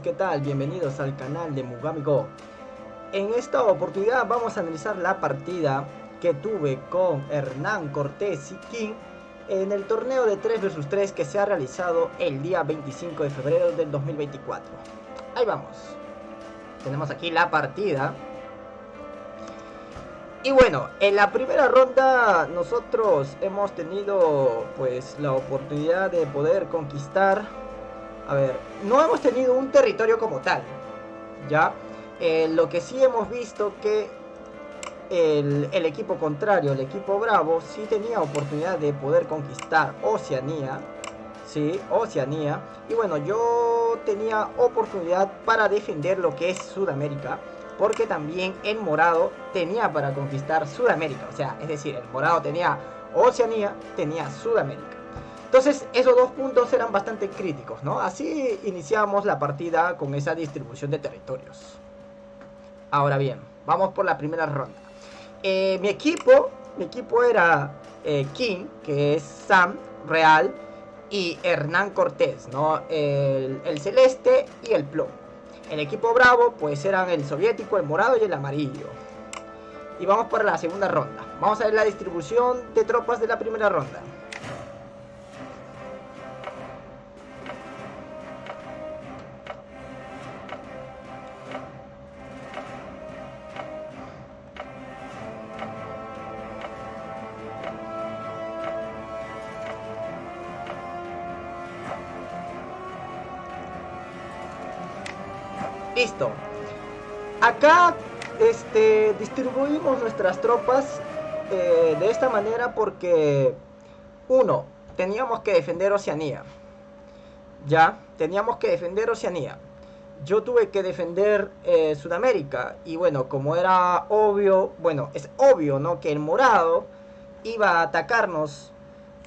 ¿qué tal? Bienvenidos al canal de Mugami Go. En esta oportunidad vamos a analizar la partida que tuve con Hernán Cortés y King en el torneo de 3 vs 3 que se ha realizado el día 25 de febrero del 2024. Ahí vamos. Tenemos aquí la partida. Y bueno, en la primera ronda nosotros hemos tenido pues la oportunidad de poder conquistar. A ver, no hemos tenido un territorio como tal, ¿ya? Lo que sí hemos visto que el equipo contrario, el equipo Bravo, sí tenía oportunidad de poder conquistar Oceanía, ¿sí? Oceanía. Y bueno, yo tenía oportunidad para defender lo que es Sudamérica, porque también el morado tenía para conquistar Sudamérica. O sea, es decir, el morado tenía Oceanía, tenía Sudamérica. Entonces esos dos puntos eran bastante críticos, ¿no? Así iniciamos la partida con esa distribución de territorios. Ahora bien, vamos por la primera ronda. Mi equipo era King, que es Sam Real, y Hernán Cortés, ¿no? El celeste y el plomo. El equipo Bravo pues eran el soviético, el morado y el amarillo. Y vamos por la segunda ronda. Vamos a ver la distribución de tropas de la primera ronda. Listo. Acá distribuimos nuestras tropas de esta manera porque uno, teníamos que defender Oceanía. Ya, teníamos que defender Oceanía. Yo tuve que defender Sudamérica. Y bueno, como era obvio, bueno, es obvio, ¿no? Que el morado iba a atacarnos,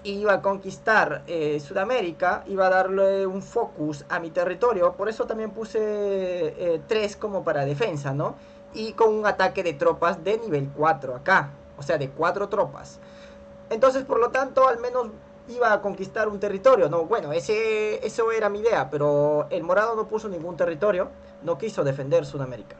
iba a conquistar Sudamérica, iba a darle un focus a mi territorio. Por eso también puse 3 como para defensa, ¿no? Y con un ataque de tropas de nivel 4 acá. O sea, de 4 tropas. Entonces, por lo tanto, al menos iba a conquistar un territorio, ¿no? Bueno, eso era mi idea, pero el morado no puso ningún territorio, no quiso defender Sudamérica.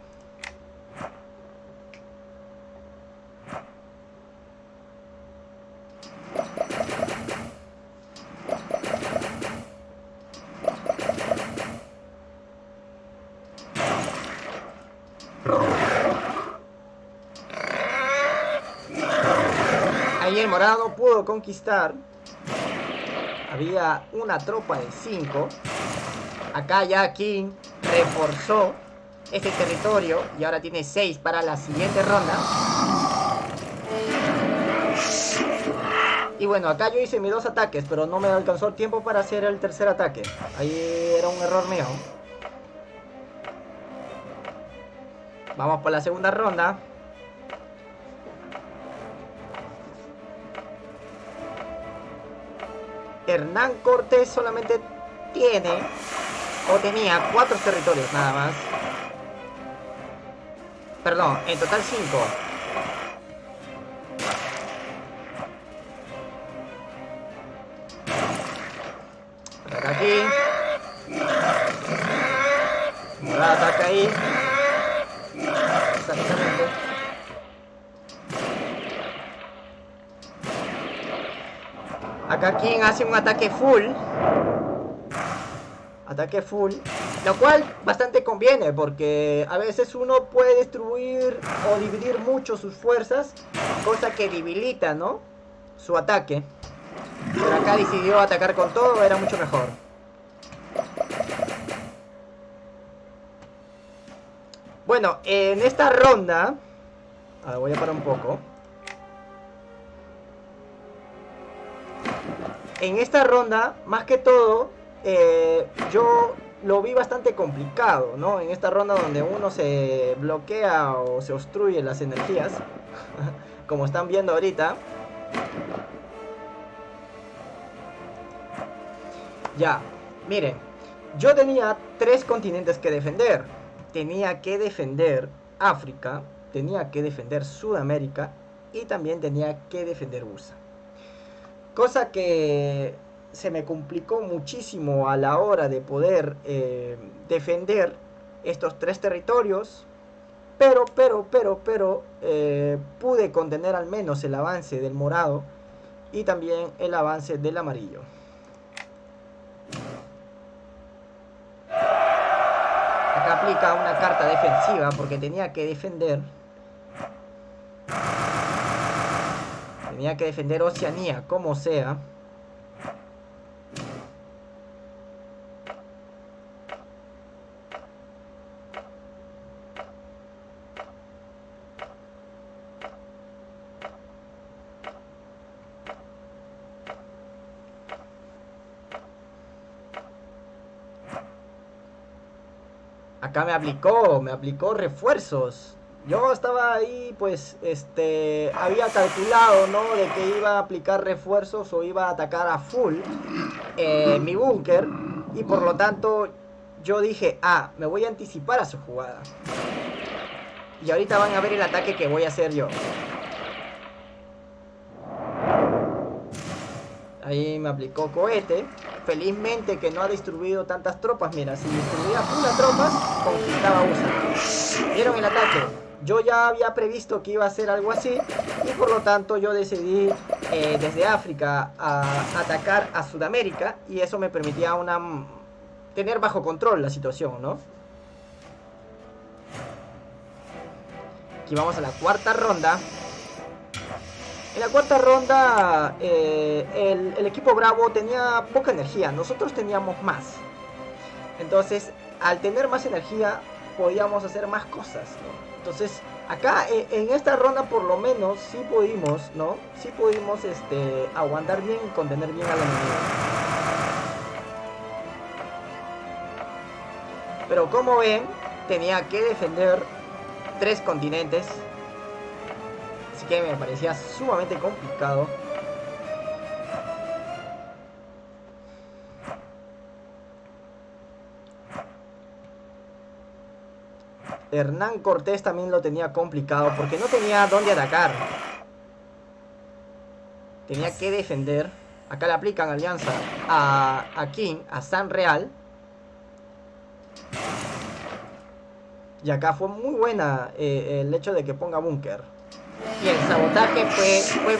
Ahí el morado pudo conquistar. Había una tropa de 5. Acá ya King reforzó ese territorio y ahora tiene 6 para la siguiente ronda. Y bueno, acá yo hice mis 2 ataques, pero no me alcanzó el tiempo para hacer el tercer ataque. Ahí era un error mío. Vamos por la segunda ronda. Hernán Cortés solamente tenía 4 territorios nada más. Perdón, en total 5. Ataca aquí. Ahora ataca ahí. Exactamente. Acá King hace un ataque full. Ataque full. Lo cual bastante conviene porque a veces uno puede distribuir o dividir mucho sus fuerzas, cosa que debilita, ¿no? Su ataque. Pero acá decidió atacar con todo, era mucho mejor. Bueno, en esta ronda... A ver, voy a parar un poco. En esta ronda, más que todo, yo lo vi bastante complicado, ¿no? En esta ronda donde uno se bloquea o se obstruye las energías, como están viendo ahorita. Ya, miren, yo tenía 3 continentes que defender. Tenía que defender África, tenía que defender Sudamérica y también tenía que defender USA. Cosa que se me complicó muchísimo a la hora de poder defender estos 3 territorios, pero pude contener al menos el avance del morado y también el avance del amarillo. Acá aplica una carta defensiva porque tenía que defender. Tenía que defender Oceanía como sea. Acá me aplicó refuerzos. Yo estaba ahí, pues, había calculado, ¿no? De que iba a aplicar refuerzos o iba a atacar a full mi búnker. Y por lo tanto, yo dije, me voy a anticipar a su jugada. Y ahorita van a ver el ataque que voy a hacer yo. Ahí me aplicó cohete. Felizmente que no ha distribuido tantas tropas. Mira, si distribuía puras tropas, conquistaba USA. ¿Vieron el ataque? Yo ya había previsto que iba a ser algo así. Y por lo tanto yo decidí desde África a atacar a Sudamérica. Y eso me permitía tener bajo control la situación, ¿no? Aquí vamos a la cuarta ronda. En la cuarta ronda el equipo Bravo tenía poca energía, nosotros teníamos más. Entonces, al tener más energía, podíamos hacer más cosas, ¿no? Entonces, acá en esta ronda por lo menos sí pudimos, ¿no? Sí pudimos aguantar bien y contener bien al enemigo. Pero como ven, tenía que defender 3 continentes. Así que me parecía sumamente complicado. Hernán Cortés también lo tenía complicado porque no tenía dónde atacar. Tenía que defender. Acá le aplican alianza a King, a San Real. Y acá fue muy buena el hecho de que ponga búnker. Y el sabotaje fue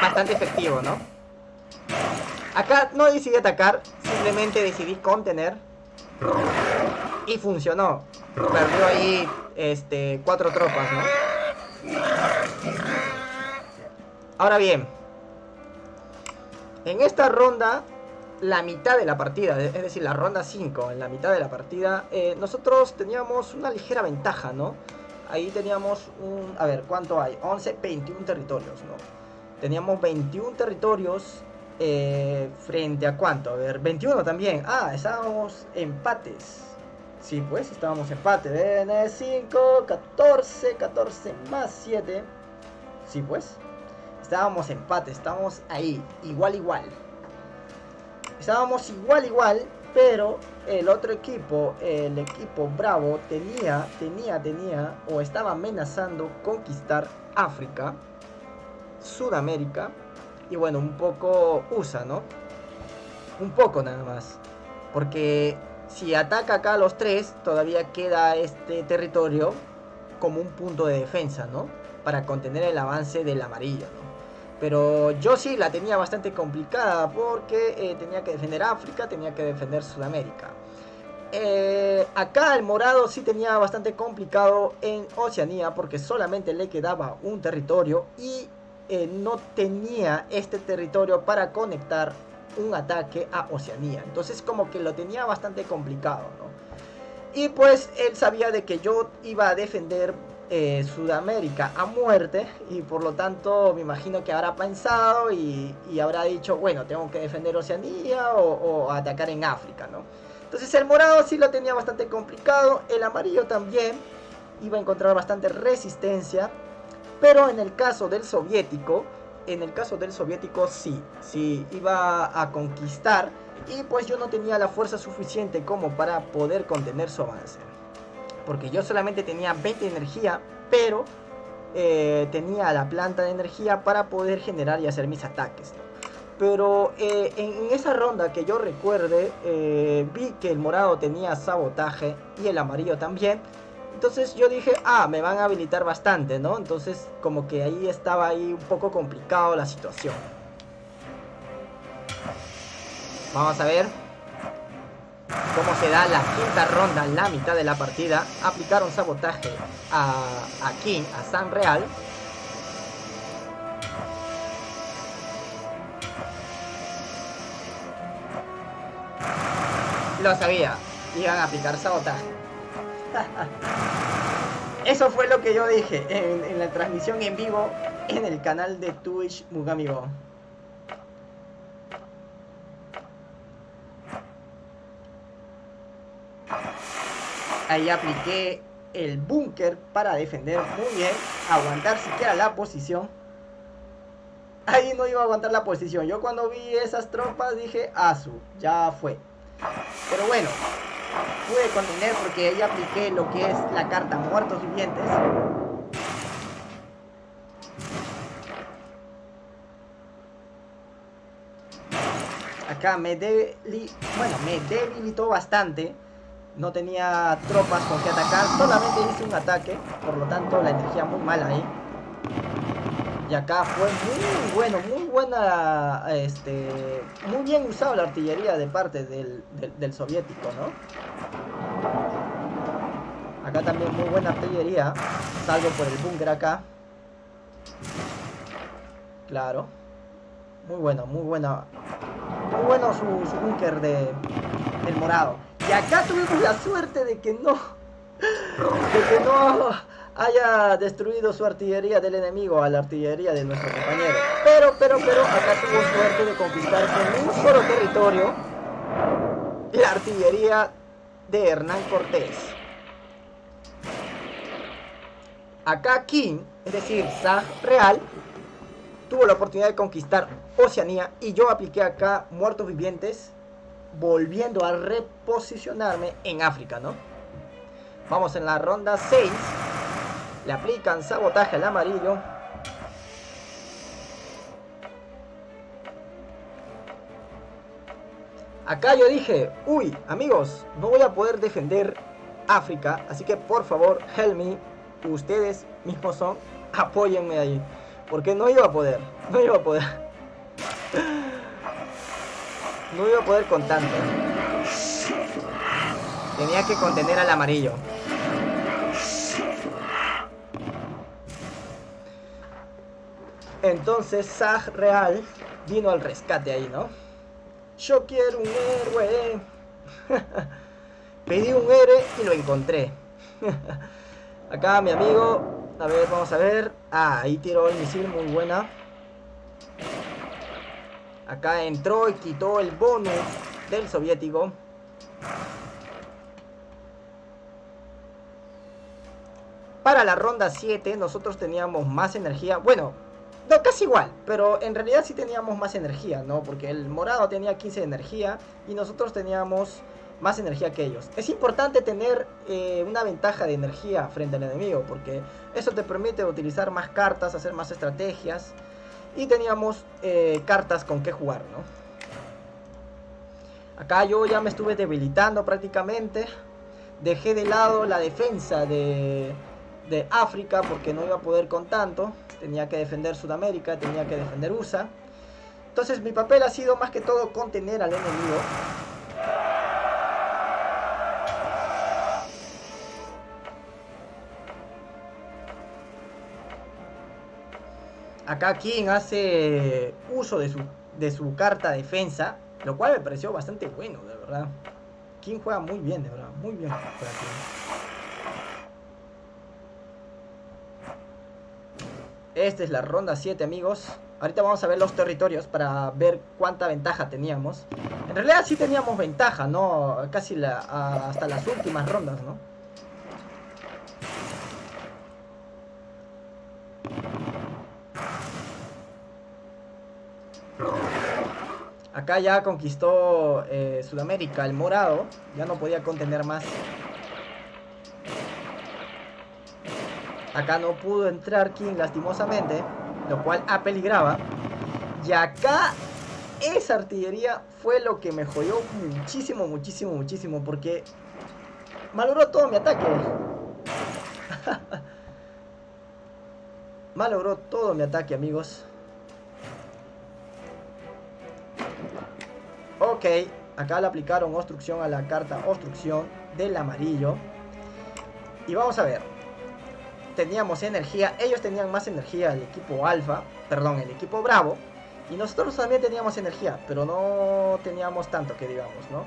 bastante efectivo, ¿no? Acá no decidí atacar, simplemente decidí contener. Y funcionó. Perdió ahí 4 tropas, ¿no? Ahora bien, en esta ronda, la mitad de la partida, es decir, la ronda 5, en la mitad de la partida, nosotros teníamos una ligera ventaja, ¿no? Ahí teníamos a ver, ¿cuánto hay? 11, 21 territorios, ¿no? Teníamos 21 territorios frente a ¿cuánto? A ver, 21 también. Estábamos empates. Sí, pues, estábamos empate. Ven, 5, 14, 14 más 7. Sí, pues. Estábamos empate, estábamos ahí, igual. Estábamos igual, pero el otro equipo, el equipo Bravo, tenía o estaba amenazando conquistar África, Sudamérica y bueno, un poco USA, ¿no? Un poco nada más. Porque si ataca acá a los 3, todavía queda este territorio como un punto de defensa, ¿no? Para contener el avance del amarillo, ¿no? Pero yo sí la tenía bastante complicada porque tenía que defender África, tenía que defender Sudamérica. Acá el morado sí tenía bastante complicado en Oceanía porque solamente le quedaba un territorio y no tenía este territorio para conectar un ataque a Oceanía. Entonces como que lo tenía bastante complicado, ¿no? Y pues él sabía de que yo iba a defender Sudamérica a muerte y por lo tanto me imagino que habrá pensado y habrá dicho, bueno, tengo que defender Oceanía o atacar en África, ¿no? Entonces el morado sí lo tenía bastante complicado, el amarillo también iba a encontrar bastante resistencia, pero en el caso del soviético sí iba a conquistar y pues yo no tenía la fuerza suficiente como para poder contener su avance. Porque yo solamente tenía 20 de energía, pero tenía la planta de energía para poder generar y hacer mis ataques, ¿no? Pero en esa ronda que yo recuerde, vi que el morado tenía sabotaje y el amarillo también. Entonces yo dije, me van a habilitar bastante, ¿no? Entonces como que ahí estaba ahí un poco complicado la situación. Vamos a ver cómo se da la quinta ronda, la mitad de la partida. Aplicaron sabotaje a King, a San Real. Lo sabía, iban a aplicar sabotaje. Eso fue lo que yo dije en la transmisión en vivo en el canal de Twitch Mugamigo. Ahí apliqué el búnker para defender muy bien, aguantar siquiera la posición. Ahí no iba a aguantar la posición. Yo cuando vi esas tropas dije, ya fue. Pero bueno, pude contener porque ahí apliqué lo que es la carta muertos vivientes. Acá me debilitó bastante. No tenía tropas con que atacar, solamente hice un ataque, por lo tanto la energía muy mala ahí. Y acá fue muy buena, muy bien usado la artillería de parte del soviético, ¿no? Acá también muy buena artillería, salvo por el búnker acá. Claro, muy bueno su búnker del morado. Y acá tuvimos la suerte de que no haya destruido su artillería del enemigo a la artillería de nuestro compañero. Pero acá tuvo suerte de conquistar con un solo territorio la artillería de Hernán Cortés. Acá King, es decir, San Real, tuvo la oportunidad de conquistar Oceanía y yo apliqué acá muertos vivientes, volviendo a reposicionarme en África, ¿no? Vamos en la ronda 6. Le aplican sabotaje al amarillo. Acá yo dije, amigos, no voy a poder defender África, así que por favor, help me. Ustedes mismos son, apóyenme ahí. Porque no iba a poder. No iba a poder con tanto. Tenía que contener al amarillo. Entonces San Real vino al rescate ahí, ¿no? Yo quiero un héroe. Pedí un héroe y lo encontré. Acá mi amigo, a ver, vamos a ver. Ahí tiró el misil, muy buena. Acá entró y quitó el bonus del soviético. Para la ronda 7 nosotros teníamos más energía. Bueno, no, casi igual, pero en realidad sí teníamos más energía, ¿no? Porque el morado tenía 15 de energía y nosotros teníamos más energía que ellos. Es importante tener una ventaja de energía frente al enemigo, porque eso te permite utilizar más cartas, hacer más estrategias. Y teníamos cartas con que jugar, ¿no? Acá yo ya me estuve debilitando prácticamente. Dejé de lado la defensa de África porque no iba a poder con tanto. Tenía que defender Sudamérica, tenía que defender USA. Entonces mi papel ha sido más que todo contener al enemigo. Acá King hace uso de su carta defensa, lo cual me pareció bastante bueno, de verdad. King juega muy bien, de verdad, muy bien juega King. Esta es la ronda 7, amigos. Ahorita vamos a ver los territorios para ver cuánta ventaja teníamos. En realidad sí teníamos ventaja, ¿no? Casi hasta las últimas rondas, ¿no? Acá ya conquistó Sudamérica, el morado. Ya no podía contener más. Acá no pudo entrar King lastimosamente, lo cual apeligraba. Y acá esa artillería fue lo que me jodió muchísimo, muchísimo, muchísimo, porque malogró todo mi ataque. Malogró todo mi ataque, amigos. Ok, acá le aplicaron obstrucción a la carta obstrucción del amarillo. Y vamos a ver. Teníamos energía, ellos tenían más energía, el equipo alfa, perdón, el equipo bravo. Y nosotros también teníamos energía, pero no teníamos tanto que digamos, ¿no?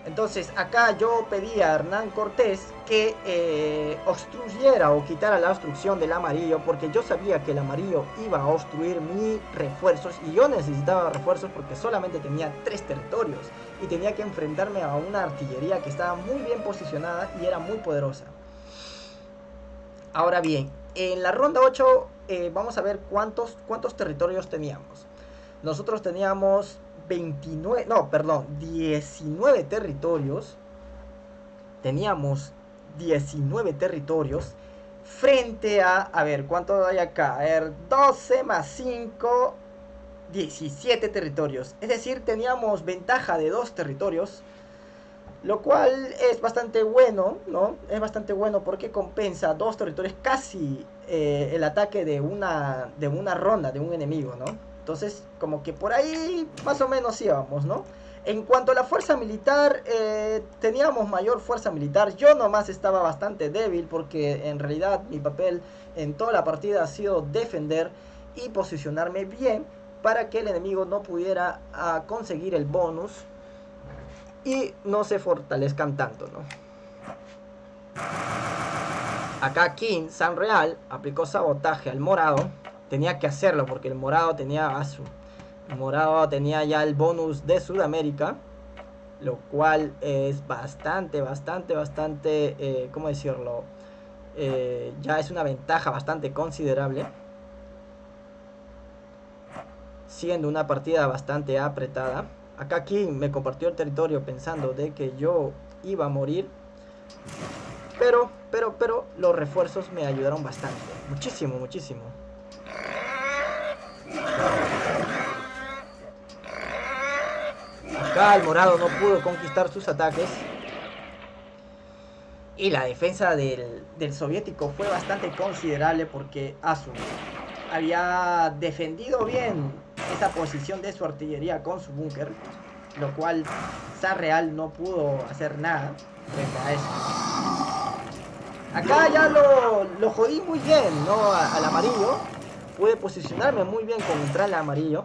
Entonces acá yo pedí a Hernán Cortés que obstruyera o quitara la obstrucción del amarillo, porque yo sabía que el amarillo iba a obstruir mis refuerzos y yo necesitaba refuerzos porque solamente tenía 3 territorios y tenía que enfrentarme a una artillería que estaba muy bien posicionada y era muy poderosa. Ahora bien, en la ronda 8 vamos a ver cuántos territorios teníamos. Nosotros teníamos 19 territorios. Teníamos 19 territorios frente a ver, ¿cuánto hay acá? A ver, 12 más 5, 17 territorios. Es decir, teníamos ventaja de 2 territorios, lo cual es bastante bueno, ¿no? Es bastante bueno porque compensa 2 territorios, casi el ataque de una ronda de un enemigo, ¿no? Entonces, como que por ahí más o menos íbamos, ¿no? En cuanto a la fuerza militar, teníamos mayor fuerza militar. Yo nomás estaba bastante débil porque en realidad mi papel en toda la partida ha sido defender y posicionarme bien para que el enemigo no pudiera conseguir el bonus y no se fortalezcan tanto, ¿no? Acá King San Real aplicó sabotaje al morado. Tenía que hacerlo porque el morado tenía el morado tenía ya el bonus de Sudamérica, lo cual es bastante, ¿cómo decirlo? Ya es una ventaja bastante considerable, siendo una partida bastante apretada. Acá King me compartió el territorio pensando de que yo iba a morir, pero los refuerzos me ayudaron bastante, muchísimo. Acá el morado no pudo conquistar sus ataques y la defensa del soviético fue bastante considerable porque Asu había defendido bien esa posición de su artillería con su búnker, lo cual San Real no pudo hacer nada frente a eso. Acá ya lo jodí muy bien, ¿no? Al amarillo. Pude posicionarme muy bien contra el amarillo,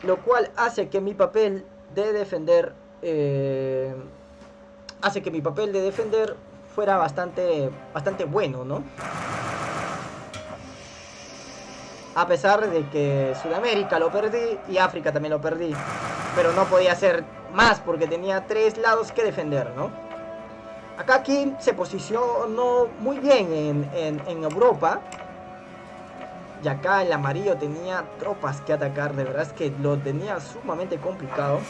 lo cual hace que mi papel de defender fuera bastante bueno, ¿no? A pesar de que Sudamérica lo perdí y África también lo perdí, pero no podía hacer más porque tenía 3 lados que defender, ¿no? Acá King se posicionó muy bien en Europa. Y acá el amarillo tenía tropas que atacar. De verdad es que lo tenía sumamente complicado.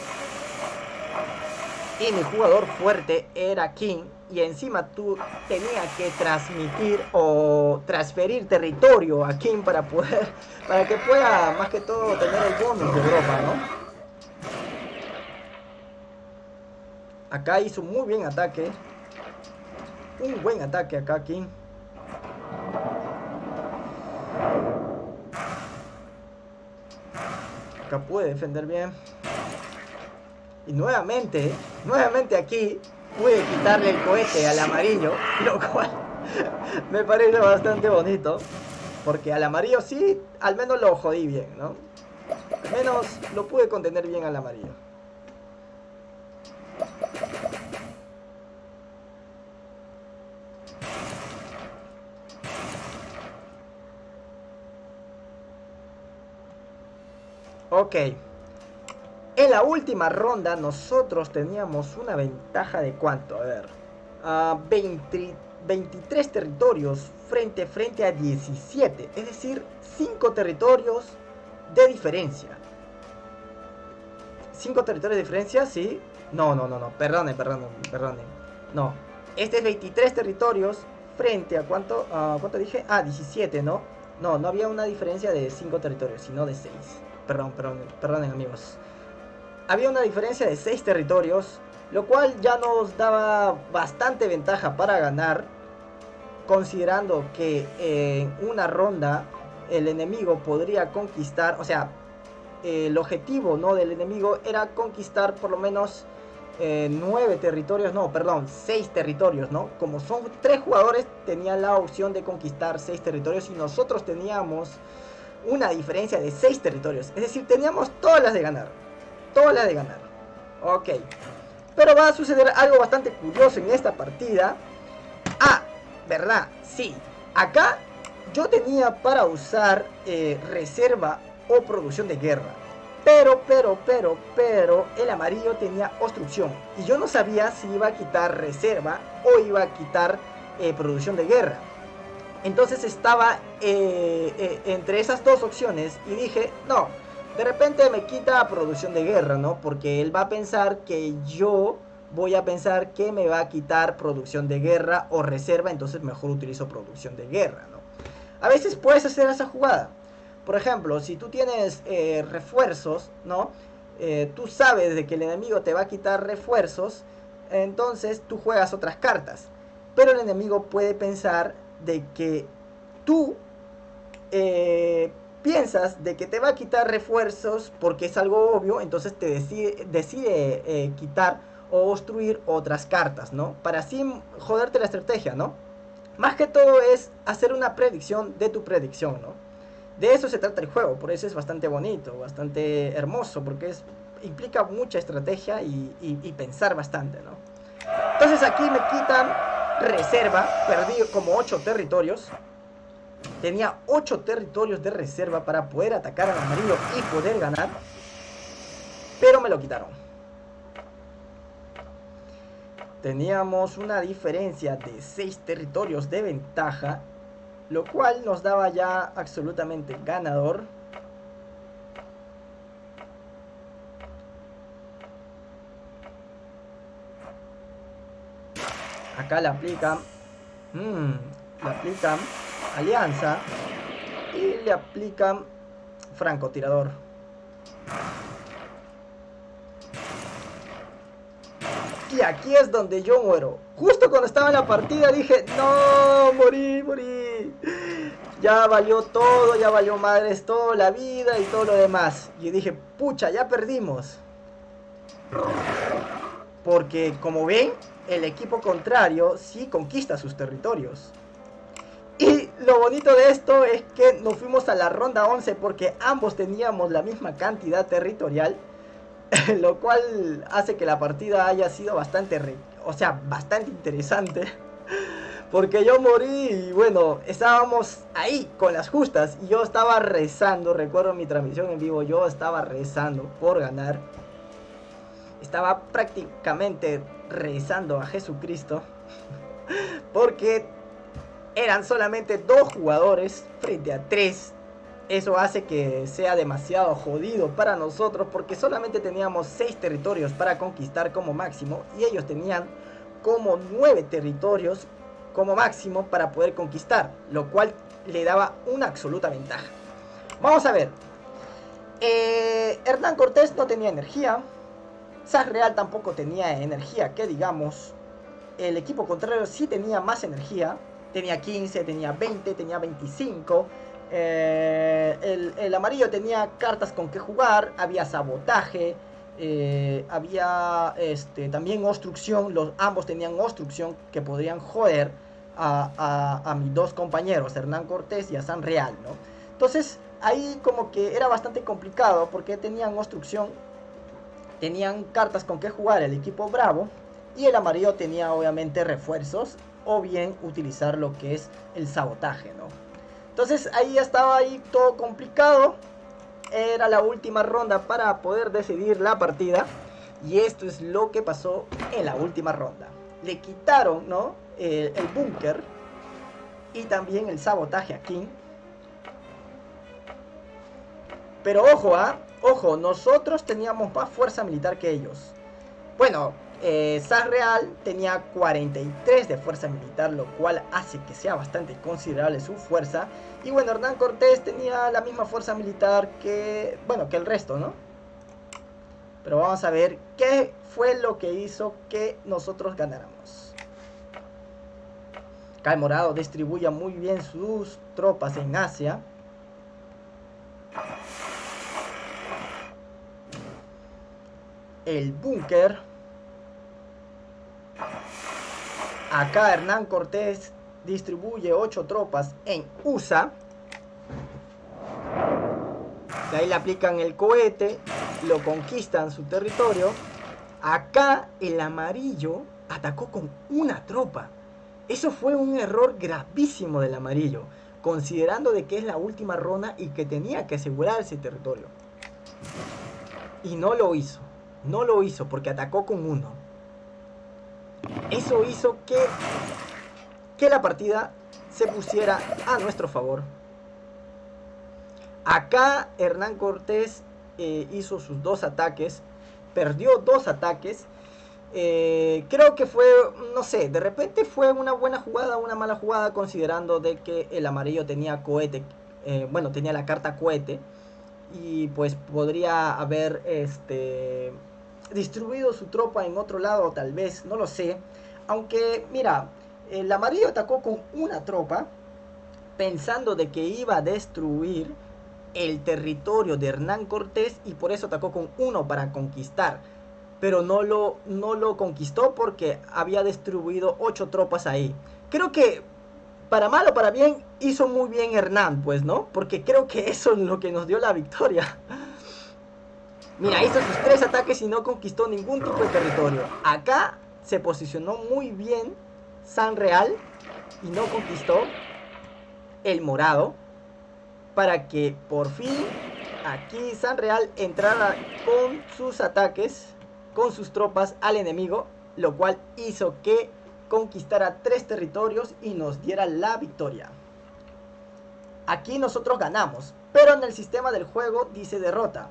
Y mi jugador fuerte era King. Y encima tú tenías que transmitir o transferir territorio a King para que pueda más que todo tener el bonus de Europa, ¿no? Acá hizo un muy bien ataque. Un buen ataque acá King. Acá puede defender bien. Y nuevamente aquí pude quitarle el cohete al amarillo, lo cual me parece bastante bonito, porque al amarillo sí, al menos lo jodí bien, ¿no? Al menos lo pude contener bien al amarillo. Ok. En la última ronda nosotros teníamos una ventaja de ¿cuánto? A ver. 23 territorios frente a 17. Es decir, 5 territorios de diferencia. 5 territorios de diferencia, sí. No. Perdonen. No. Este es 23 territorios frente a ¿cuánto? ¿Cuánto dije? 17, ¿no? No, no había una diferencia de 5 territorios, sino de 6. Perdonen amigos. Había una diferencia de 6 territorios, lo cual ya nos daba bastante ventaja para ganar, considerando que en una ronda el enemigo podría conquistar, o sea, el objetivo, ¿no?, del enemigo era conquistar por lo menos 9 territorios, no, perdón, 6 territorios, ¿no? Como son 3 jugadores, tenían la opción de conquistar 6 territorios y nosotros teníamos una diferencia de 6 territorios. Es decir, teníamos todas las de ganar. Todas las de ganar. Ok. Pero va a suceder algo bastante curioso en esta partida. Ah, ¿verdad? Sí. Acá yo tenía para usar reserva o producción de guerra. Pero el amarillo tenía obstrucción. Y yo no sabía si iba a quitar reserva o iba a quitar producción de guerra. Entonces estaba entre esas dos opciones y dije, no, de repente me quita producción de guerra, ¿no? Porque él va a pensar que yo voy a pensar que me va a quitar producción de guerra o reserva, entonces mejor utilizo producción de guerra, ¿no? A veces puedes hacer esa jugada. Por ejemplo, si tú tienes refuerzos, ¿no? Tú sabes de que el enemigo te va a quitar refuerzos, entonces tú juegas otras cartas. Pero el enemigo puede pensar de que tú piensas de que te va a quitar refuerzos porque es algo obvio, entonces te decide quitar o obstruir otras cartas, ¿no? Para así joderte la estrategia, ¿no? Más que todo es hacer una predicción de tu predicción, ¿no? De eso se trata el juego, por eso es bastante bonito, bastante hermoso, porque implica mucha estrategia y pensar bastante, ¿no? Entonces aquí me quitan reserva, perdí como 8 territorios. Tenía 8 territorios de reserva para poder atacar al amarillo y poder ganar, pero me lo quitaron. Teníamos una diferencia de 6 territorios de ventaja, lo cual nos daba ya absolutamente ganador. Acá le aplican alianza y le aplican francotirador. Y aquí es donde yo muero. Justo cuando estaba en la partida dije, no, morí. Ya valió todo, ya valió madres todo, la vida y todo lo demás. Y dije, pucha, ya perdimos. Porque como ven, el equipo contrario sí conquista sus territorios. Y lo bonito de esto es que nos fuimos a la ronda 11 porque ambos teníamos la misma cantidad territorial. Lo cual hace que la partida haya sido bastante interesante. Porque yo morí y bueno, estábamos ahí con las justas. Y yo estaba rezando, recuerdo mi transmisión en vivo, yo estaba rezando por ganar. Estaba prácticamente rezando a Jesucristo. Porque eran solamente 2 jugadores frente a 3. Eso hace que sea demasiado jodido para nosotros porque solamente teníamos 6 territorios para conquistar como máximo y ellos tenían como 9 territorios como máximo para poder conquistar, lo cual le daba una absoluta ventaja. Vamos a ver. Hernán Cortés no tenía energía. Sas Real tampoco tenía energía, que digamos. El equipo contrario sí tenía más energía. Tenía 15, tenía 20, tenía 25. El amarillo tenía cartas con que jugar, había sabotaje, había también obstrucción, ambos tenían obstrucción que podrían joder a mis 2 compañeros, Hernán Cortés y a San Real, ¿no? Entonces ahí como que era bastante complicado porque tenían obstrucción, tenían cartas con que jugar el equipo bravo y el amarillo tenía obviamente refuerzos o bien utilizar lo que es el sabotaje, ¿no? Entonces ahí estaba ahí todo complicado. Era la última ronda para poder decidir la partida. Y esto es lo que pasó en la última ronda. Le quitaron, ¿no?, el búnker y también el sabotaje a King. Pero ojo, ojo, nosotros teníamos más fuerza militar que ellos. Bueno, San Real tenía 43 de fuerza militar, lo cual hace que sea bastante considerable su fuerza. Y bueno, Hernán Cortés tenía la misma fuerza militar que, bueno, que el resto, ¿no? Pero vamos a ver qué fue lo que hizo que nosotros ganáramos. Acá el morado distribuye muy bien sus tropas en Asia. El búnker. Acá Hernán Cortés distribuye 8 tropas en USA. De ahí le aplican el cohete, lo conquistan su territorio. Acá el amarillo atacó con una tropa. Eso fue un error gravísimo del amarillo, considerando de que es la última ronda y que tenía que asegurar ese territorio. Y no lo hizo. No lo hizo porque atacó con uno. Eso hizo que la partida se pusiera a nuestro favor. Acá Hernán Cortés hizo sus 2 ataques. Perdió 2 ataques. Creo que fue, no sé, de repente fue una buena jugada, una mala jugada, considerando de que el amarillo tenía cohete, bueno, tenía la carta cohete, y pues podría haber distribuido su tropa en otro lado, tal vez, no lo sé. Aunque, mira, el amarillo atacó con una tropa, pensando de que iba a destruir el territorio de Hernán Cortés, y por eso atacó con uno para conquistar. Pero no lo conquistó porque había distribuido 8 tropas ahí. Creo que, para mal o para bien, hizo muy bien Hernán, pues, ¿no? Porque creo que eso es lo que nos dio la victoria. Mira, hizo sus 3 ataques y no conquistó ningún tipo de territorio. Acá se posicionó muy bien San Real y no conquistó el morado, para que por fin aquí San Real entrara con sus ataques, con sus tropas al enemigo, lo cual hizo que conquistara 3 territorios y nos diera la victoria. Aquí nosotros ganamos, pero en el sistema del juego dice derrota.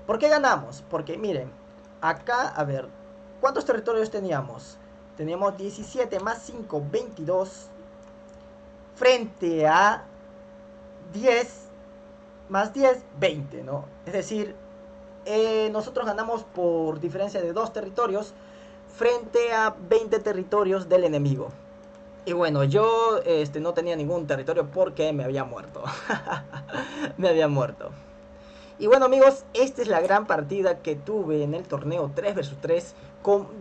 ¿Por qué ganamos? Porque miren, acá, a ver, ¿cuántos territorios teníamos? Teníamos 17 más 5, 22, frente a 10 más 10, 20, ¿no? Es decir, nosotros ganamos por diferencia de 2 territorios frente a 20 territorios del enemigo. Y bueno, yo no tenía ningún territorio porque me había muerto. Me había muerto. Y bueno, amigos, esta es la gran partida que tuve en el torneo 3 vs 3.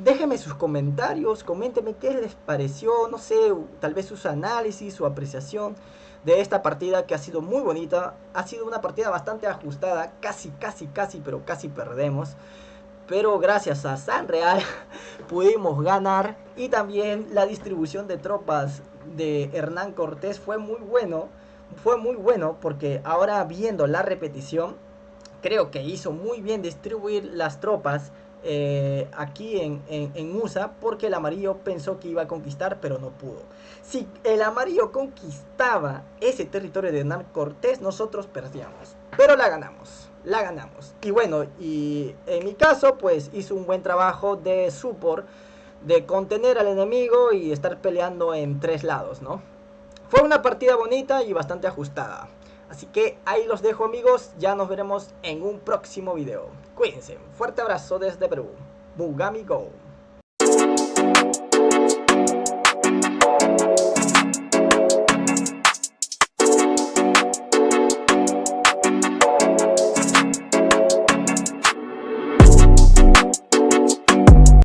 Déjenme sus comentarios, coméntenme qué les pareció, no sé, tal vez sus análisis, su apreciación de esta partida, que ha sido muy bonita. Ha sido una partida bastante ajustada, casi, pero casi perdemos. Pero gracias a San Real pudimos ganar. Y también la distribución de tropas de Hernán Cortés fue muy bueno. Fue muy bueno porque ahora viendo la repetición, creo que hizo muy bien distribuir las tropas aquí en USA, porque el amarillo pensó que iba a conquistar, pero no pudo. Si el amarillo conquistaba ese territorio de Hernán Cortés, nosotros perdíamos, pero la ganamos. La ganamos. Y bueno, y en mi caso, pues hizo un buen trabajo de support, de contener al enemigo y estar peleando en 3 lados, ¿no? Fue una partida bonita y bastante ajustada. Así que ahí los dejo, amigos. Ya nos veremos en un próximo video. Cuídense. Fuerte abrazo desde Perú. Bugami Go.